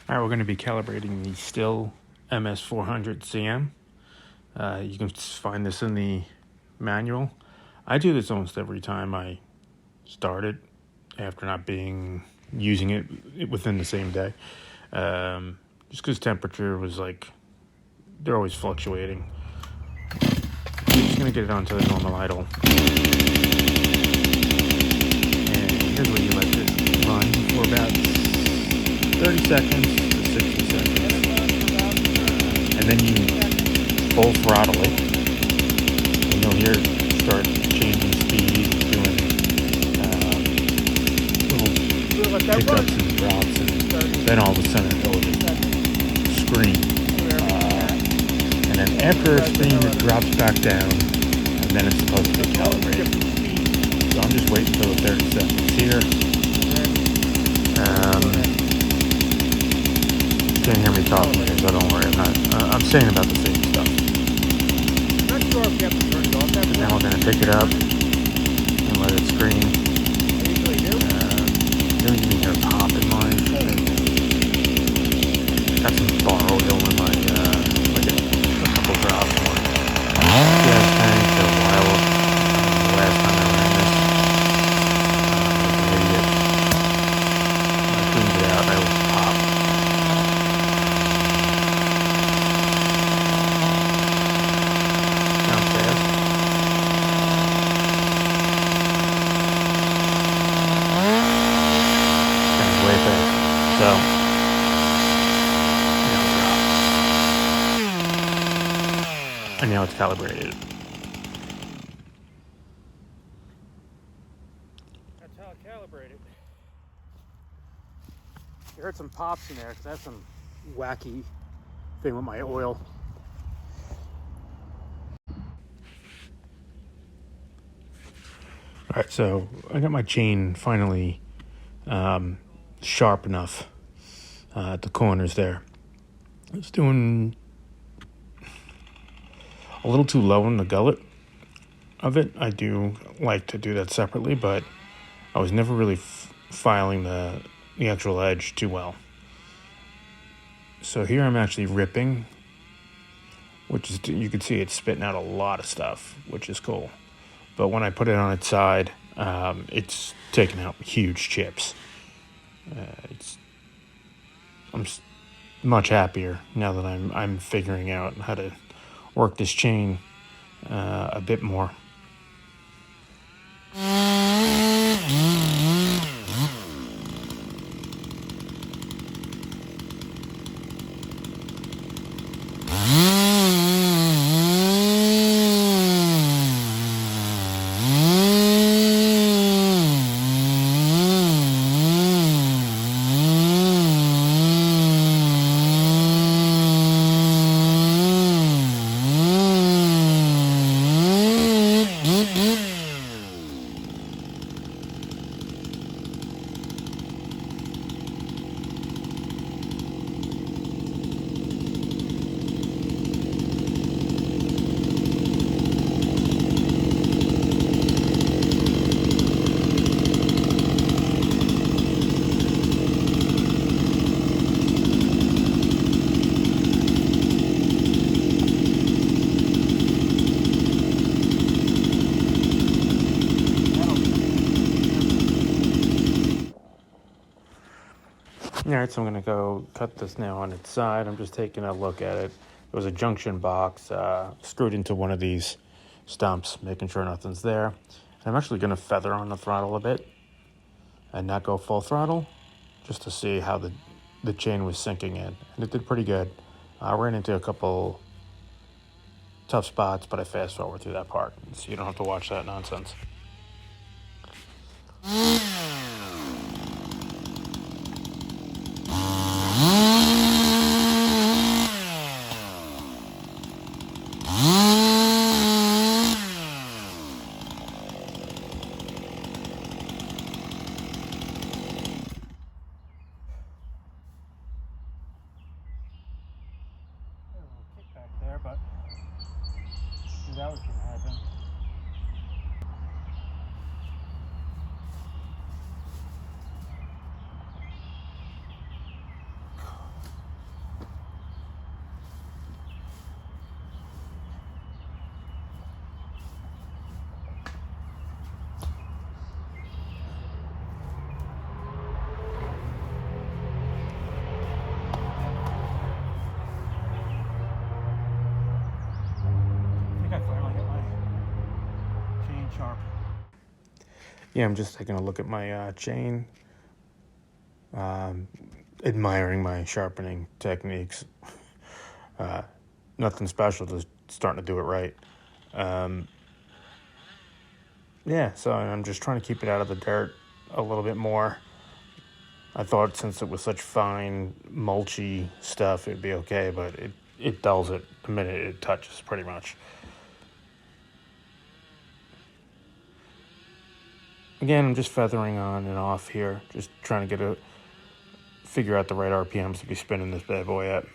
Alright, we're going to be calibrating the Stihl ms400 CM. You can find this in the manual. I do this almost every time I start it after not using it within the same day. Just because temperature was they're always fluctuating. I'm just going to get it onto the normal idle. And here's where you let this run for about 30 seconds to 60 seconds. And then you full throttle it. And you'll hear it start changing speed, doing little pickups and drops. And then all of a sudden it'll just scream. And then after a scream, it drops back down. And then it's supposed to be calibrated. So I'm just waiting for the 30 seconds here. You can't hear me talking here, so don't worry. I'm saying about the same stuff. And now we're going to pick it up and let it scream. Don't even hear a pop in mine. Got some bar oil in my, a couple drops in my gas tank a while. The last time I ran this, I was an idiot. I cleaned it out and I was popped. Sounds fast. Sounds way fast. So, and now it's calibrated. That's how I calibrate it. You heard some pops in there because that's some wacky thing with my oil. Alright, so I got my chain finally sharp enough at the corners there. It's doing a little too low in the gullet of it. I do like to do that separately, but I was never really filing the actual edge too well. So here I'm actually ripping, which is, you can see it's spitting out a lot of stuff, which is cool. But when I put it on its side, it's taking out huge chips. I'm much happier now that I'm figuring out how to work this chain a bit more. Alright, so I'm going to go cut this now on its side. I'm just taking a look at it. It was a junction box screwed into one of these stumps, making sure nothing's there. And I'm actually going to feather on the throttle a bit and not go full throttle, just to see how the chain was sinking in. And it did pretty good. I ran into a couple tough spots, but I fast forward through that part, so you don't have to watch that nonsense. But that was going to happen. yeah, I'm just taking a look at my chain, admiring my sharpening techniques. Nothing special, just starting to do it right. Yeah, so I'm just trying to keep it out of the dirt a little bit more. I thought since it was such fine, mulchy stuff, it'd be okay, but it dulls it the minute it touches, pretty much. Again, I'm just feathering on and off here, just trying to figure out the right RPMs to be spinning this bad boy at.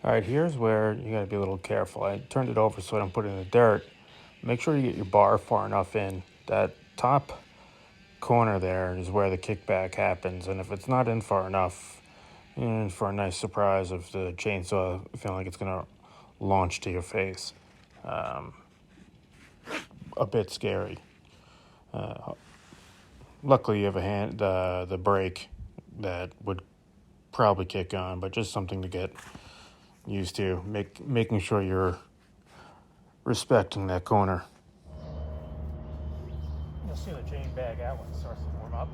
Alright, here's where you gotta be a little careful. I turned it over so I don't put it in the dirt. Make sure you get your bar far enough in. That top corner there is where the kickback happens, and if it's not in far enough, you're in for a nice surprise of the chainsaw feeling like it's gonna launch to your face. A bit scary. Luckily you have the brake that would probably kick on, but just something to get used to, making sure you're respecting that corner. You'll see the chain bag out when it starts to warm up.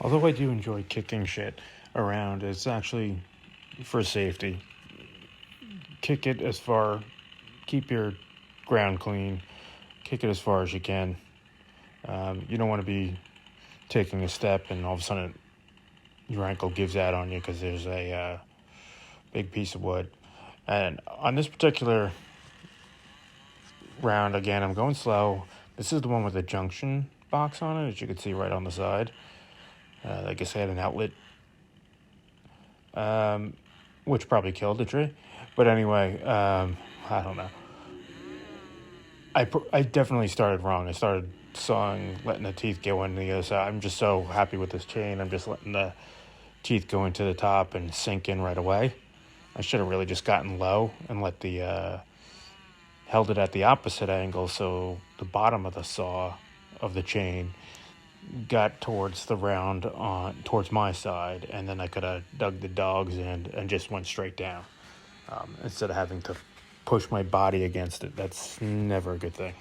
Although I do enjoy kicking shit around, it's actually for safety. Kick it keep your ground clean, kick it as far as you can. You don't want to be taking a step and all of a sudden your ankle gives out on you because there's a big piece of wood. And on this particular round, again, I'm going slow. This is the one with the junction box on it, as you can see right on the side. I guess I had an outlet, which probably killed the tree. But anyway, I don't know. I definitely started wrong. I started sawing, letting the teeth go into the other side. I'm just so happy with this chain. I'm just letting the teeth go into the top and sink in right away. I should have really just gotten low and held it at the opposite angle so the bottom of the saw of the chain got towards the round towards my side, and then I could have dug the dogs in and just went straight down instead of having to push my body against it. That's never a good thing.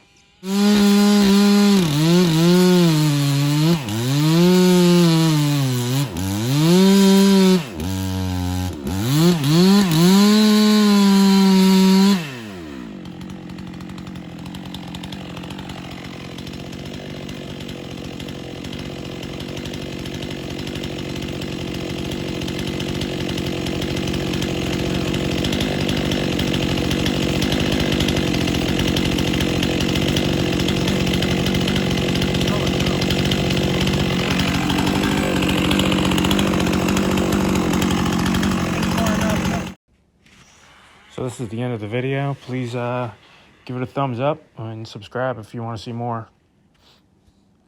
So this is the end of the video. Please give it a thumbs up and subscribe if you want to see more.